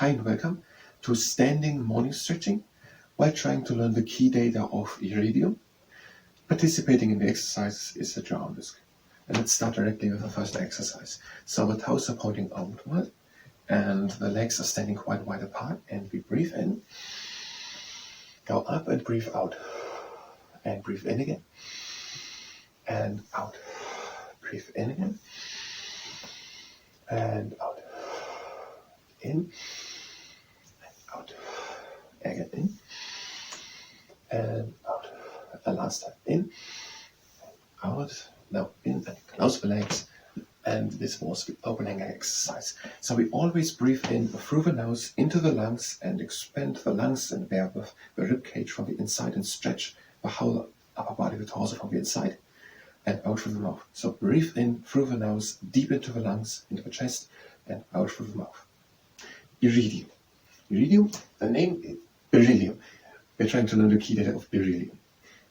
Hi and welcome to standing morning stretching while trying to learn the key data of iridium. Participating in the exercises is at your own risk. And let's start directly with the first exercise. So the toes are pointing outward and the legs are standing quite wide apart, and we breathe in, go up and breathe out, and breathe in again, and out, breathe in again, and out, in, out, again in, and out, and last time in, out, now in, and close the legs. And this was the opening exercise. So we always breathe in through the nose into the lungs and expand the lungs and bear with the rib cage from the inside and stretch the whole upper body, the torso from the inside, and out through the mouth. So breathe in through the nose, deep into the lungs, into the chest, and out through the mouth. Iridium. Iridium, the name is Beryllium. We're trying to learn the key data of beryllium.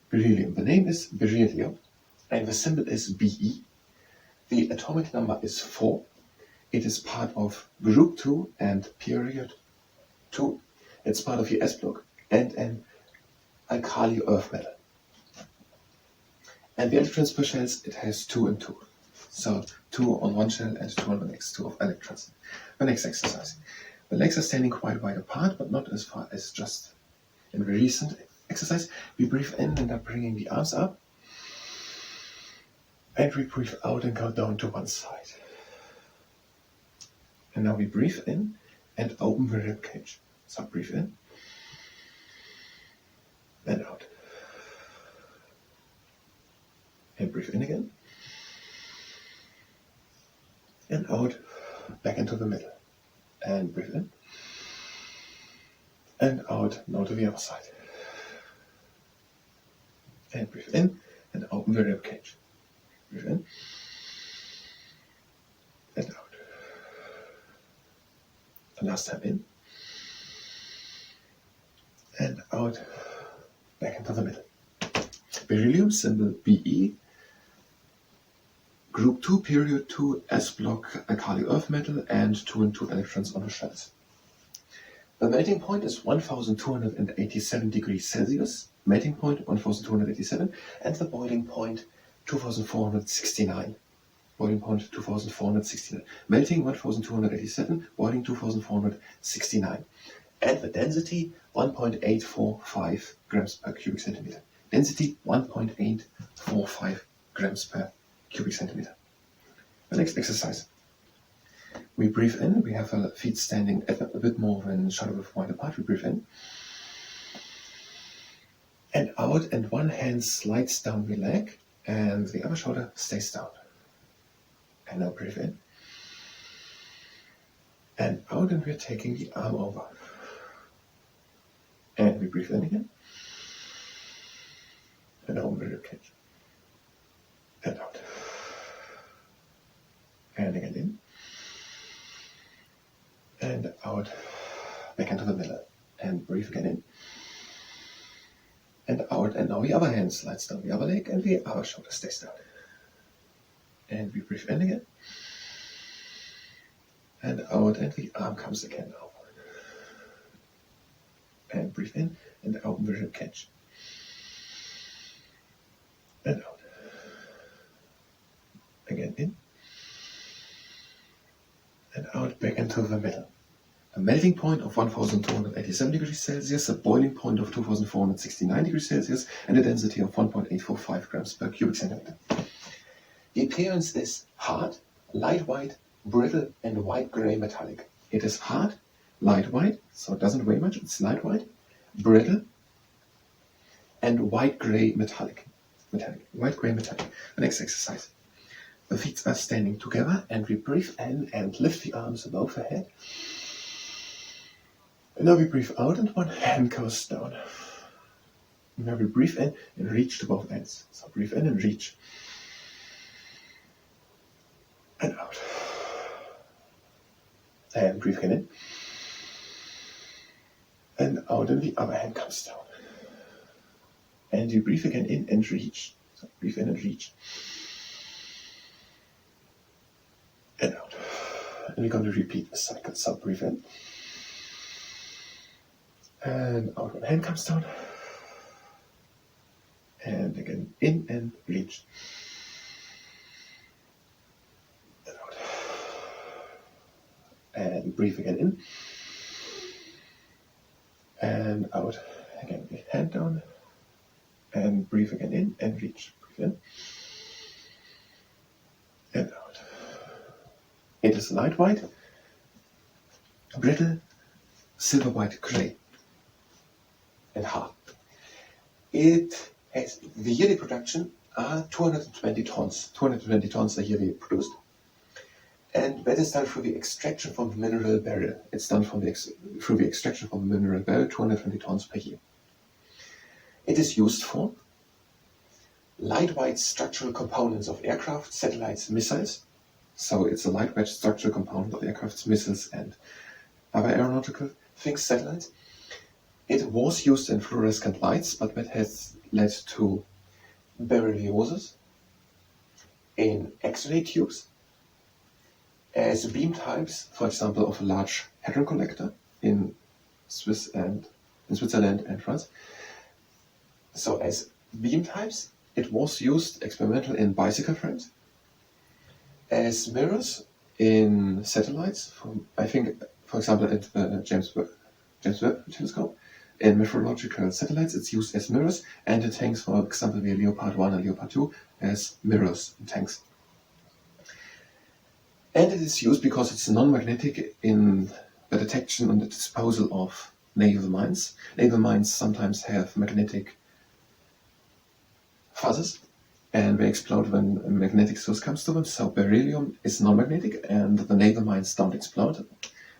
Beryllium, the name is Beryllium, and the symbol is Be. The atomic number is 4. It is part of group 2 and period 2. It's part of the S block and an alkali earth metal. And the electrons per shells, it has 2 and 2. So 2 on one shell and 2 on the next, 2 of electrons. The next exercise. The legs are standing quite wide apart, but not as far as just in the recent exercise. We breathe in and are bringing the arms up. And we breathe out and go down to one side. And now we breathe in and open the rib cage. So breathe in and out. And breathe in again. And out, back into the middle. And breathe in. And out, now to the other side. And breathe in and open the rib cage. Breathe in and out. And last time in and out, back into the middle. Beryllium, symbol Be. Group 2, period 2, S block, alkali earth metal, and 2 and 2 electrons on the shells. The melting point is 1287 degrees Celsius, melting point 1287, and the boiling point 2469. Boiling point 2469. Melting 1287, boiling 2469. And the density 1.845 grams per cubic centimeter. Density 1.845 grams per cubic centimeter. The next exercise. We breathe in, we have our feet standing a bit more than shoulder width wide apart. We breathe in and out, and one hand slides down the leg and the other shoulder stays down. And now breathe in and out, and we're taking the arm over. And we breathe in again and open the rib cage and out. And again in and out, back into the middle, and breathe again in and out, and now the other hand slides down the other leg and the other shoulder stays down. And we breathe in again and out, and the arm comes again over. And breathe in and open the rib cage and out. Again in and out, back into the middle. A melting point of 1287 degrees Celsius, a boiling point of 2469 degrees Celsius, and a density of 1.845 grams per cubic centimeter. The appearance is hard, light white, brittle, and white-gray metallic. It is hard, light white, so it doesn't weigh much, it's light white, brittle, and white-gray metallic. White-gray metallic. The next exercise. The feet are standing together, and we breathe in and lift the arms above the head. And now we breathe out, and one hand goes down. And now we breathe in and reach to both ends. So breathe in and reach. And out. And breathe again in. And out, and the other hand comes down. And you breathe again in and reach. So breathe in and reach. And out. And we're going to repeat the cycle. So breathe in And out one hand comes down. And again in and reach. And out. And breathe again in. And out. Again, hand down. And breathe again in and reach. Breathe in. And out. It is light white, brittle, silver white gray, and hard. It has the yearly production are 220 tons. 220 tons are yearly produced. And that is done through the extraction from the mineral beryl. It's done through the extraction from the mineral beryl, 220 tons per year. It is used for lightweight structural components of aircraft, satellites, missiles. So it's a lightweight structural component of aircraft, missiles, and other aeronautical things, satellites. It was used in fluorescent lights, but that has led to Berylliosis in X-ray tubes, as beam types, for example, of a large Hadron collector in Switzerland and France. So as beam types, it was used experimental in bicycle frames, as mirrors in satellites, I think, for example, at the James Webb telescope. In meteorological satellites, it's used as mirrors, and in tanks, for example, the Leopard 1 and Leopard 2, as mirrors in tanks. And it is used because it's non-magnetic in the detection and the disposal of naval mines. Naval mines sometimes have magnetic fuzzes, and they explode when a magnetic source comes to them. So beryllium is non-magnetic, and the naval mines don't explode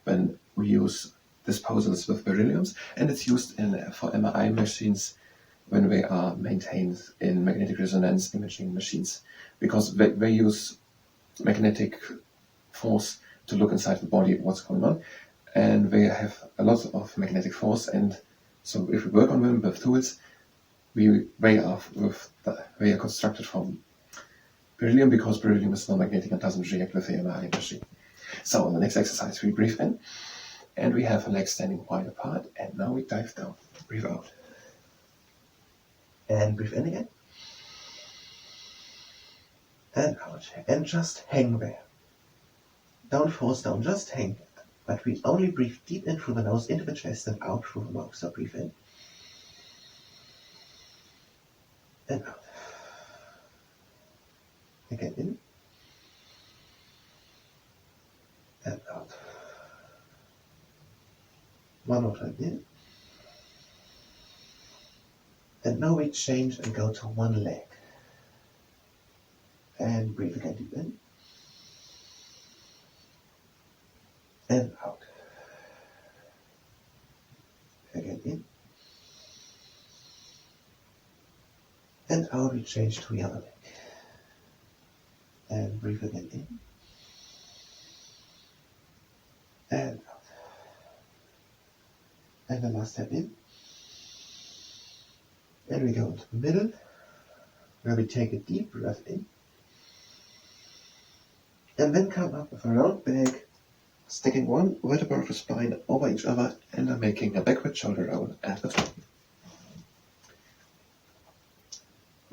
when we use disposals with berylliums, and it's used for MRI machines when they are maintained in magnetic resonance imaging machines, because they use magnetic force to look inside the body what's going on, and they have a lot of magnetic force, and so if we work on them with tools, they are constructed from beryllium, because beryllium is non-magnetic and doesn't react with the MRI machine. So on the next exercise, we breathe in, and we have a leg standing wide apart, and now we dive down. Breathe out. And breathe in again. And out. And just hang there. Don't force down, just hang. But we only breathe deep in through the nose, into the chest, and out through the mouth. So breathe in. And out. Again in. And out. One more time in. And now we change and go to one leg. And breathe again deep in. And out. Again in. And out we change to the other leg. And breathe again in. And out. And the last time in. And we go into the middle, where we take a deep breath in. And then come up with a round back, sticking one vertebra of the spine over each other, and are making a backward shoulder roll at the top.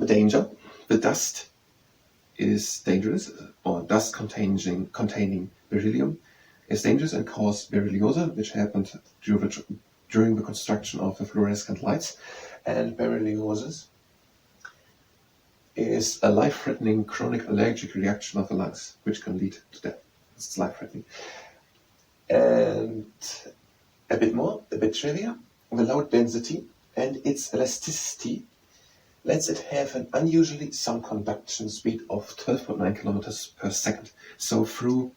The danger: the dust is dangerous, or dust containing beryllium is dangerous and cause berylliosis, which happened during the construction of the fluorescent lights. And berylliosis is a life-threatening chronic allergic reaction of the lungs, which can lead to death. It's life-threatening. And a bit trivia, the low density and its elasticity lets it have an unusually sound conduction speed of 12.9 kilometers per second. So through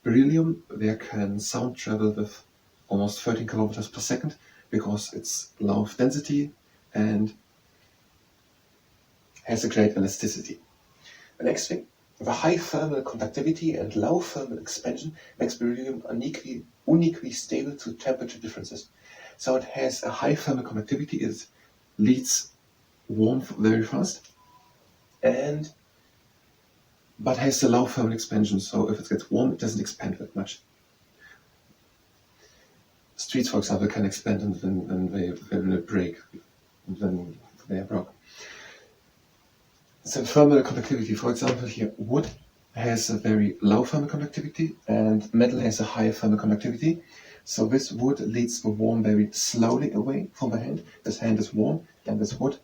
beryllium, there can sound travel with almost 13 kilometers per second, because it's low density and has a great elasticity. The next thing, the high thermal conductivity and low thermal expansion makes beryllium uniquely stable to temperature differences. So it has a high thermal conductivity, it leads warmth very fast, but has a low thermal expansion, so if it gets warm, it doesn't expand that much. streets, for example, can expand and then they will break, then they are broken. So thermal conductivity, for example, here wood has a very low thermal conductivity and metal has a higher thermal conductivity. So this wood leads the warmth very slowly away from the hand. This hand is warm and this wood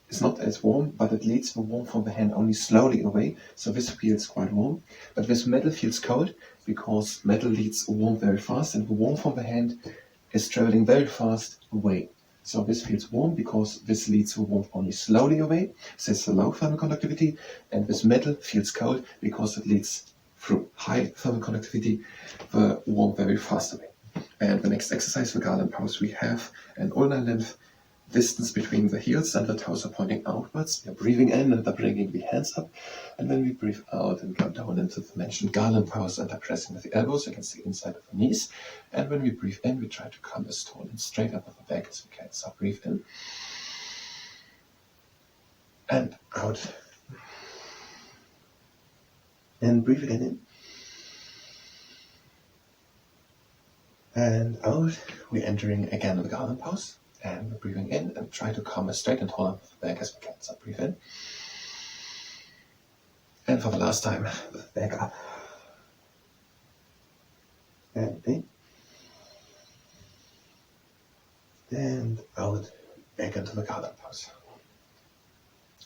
is not as warm, but it leads the warmth from the hand only slowly away. So this feels quite warm. But this metal feels cold because metal leads warmth very fast and the warmth from the hand is traveling very fast away. So this feels warm because this leads the warmth only slowly away. So it's a low thermal conductivity. And this metal feels cold because it leads through high thermal conductivity the warmth very fast away. And the next exercise for Garland pose, we have an ulnar length distance between the heels and the toes are pointing outwards. We are breathing in and bringing the hands up. And then we breathe out and go down into the mentioned Garland pose and are pressing with the elbows against the inside of the knees. And when we breathe in, we try to come as tall and straight up of the back as we can. So breathe in and out. And breathe again in. And out. We're entering again the Garland pose. And we're breathing in and try to come as straight and tall up the back as we can. So breathe in. And for the last time, the back up. And in. And out. Back into the Garland pose.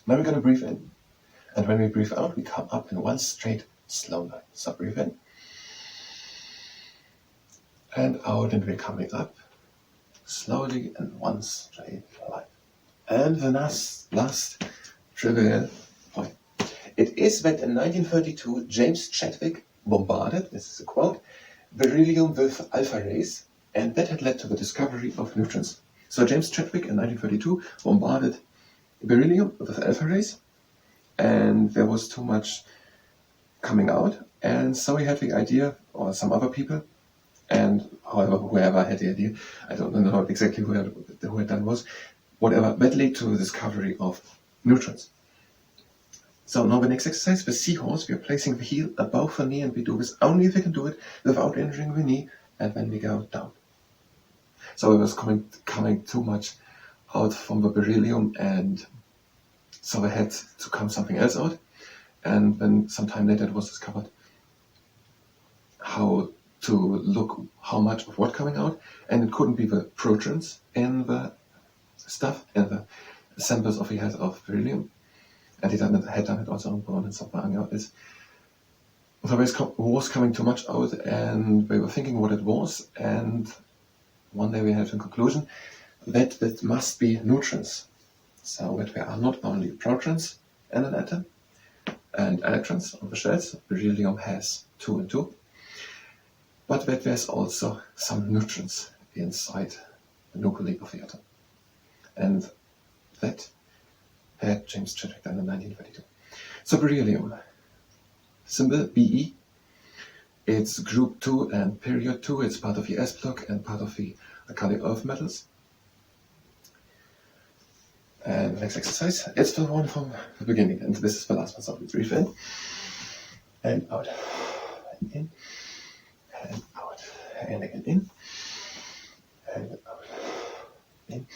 Now we're going to breathe in. And when we breathe out, we come up in one straight, slow line. So breathe in. And out, and we're coming up. Slowly in one straight line. And the last trivial point. It is that in 1932 James Chadwick bombarded, this is a quote, beryllium with alpha rays, and that had led to the discovery of neutrons. So James Chadwick in 1932 bombarded beryllium with alpha rays, and there was too much coming out, and so he had the idea, or some other people, and however, whoever had the idea, I don't know exactly who had done was, whatever, that led to the discovery of neutrons. So now the next exercise, the seahorse, we are placing the heel above the knee and we do this only if we can do it without injuring the knee, and then we go down. So it was coming too much out from the beryllium, and so I had to come something else out, and then sometime later it was discovered how to look how much of what coming out, and it couldn't be the protons in the stuff, in the samples of the head of beryllium, and he had done it also on Braun and Sapanga. There was coming too much out, and they were thinking what it was, and one day we had a conclusion that it must be neutrons, so that there are not only protons in an atom and electrons on the shells. Beryllium has 2 and 2. But that there's also some neutrons inside the nuclei of the atom. And that had James Chadwick done in 1932. So beryllium, symbol Be. It's group 2 and period 2. It's part of the S block and part of the Alkali earth metals. And the next exercise, it's the one from the beginning. And this is the last one. So we breathe in and out. And in. And out, and again in, and out, in,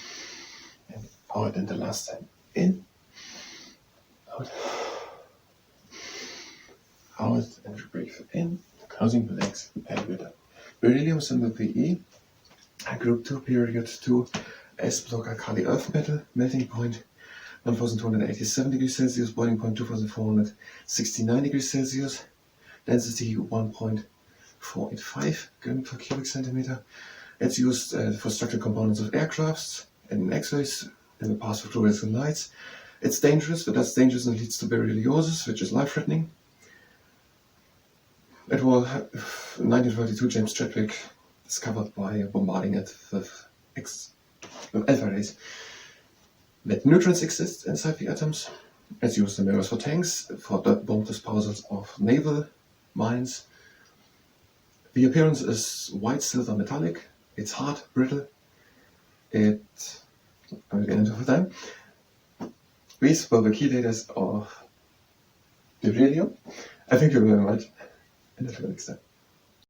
and out, and the last time in, out, and breathe in, closing the legs, and we're done. Beryllium symbol Pe, group 2, period 2, S block Alkali earth metal, melting point 1287 degrees Celsius, boiling point 2469 degrees Celsius, density 1.485 gram per cubic centimeter. It's used for structural components of aircrafts and in X-rays in the past for fluorescent lights. It's dangerous, but that's dangerous and leads to berylliosis, which is life-threatening. It was 1932 James Chadwick discovered by bombarding it with alpha rays. That neutrons exist inside the atoms. It's used in mirrors for tanks, for bomb disposals of naval mines. The appearance is white silver metallic. It's hard, brittle. I will get into time. These were the key letters of beryllium. I thank you very much, and until next time.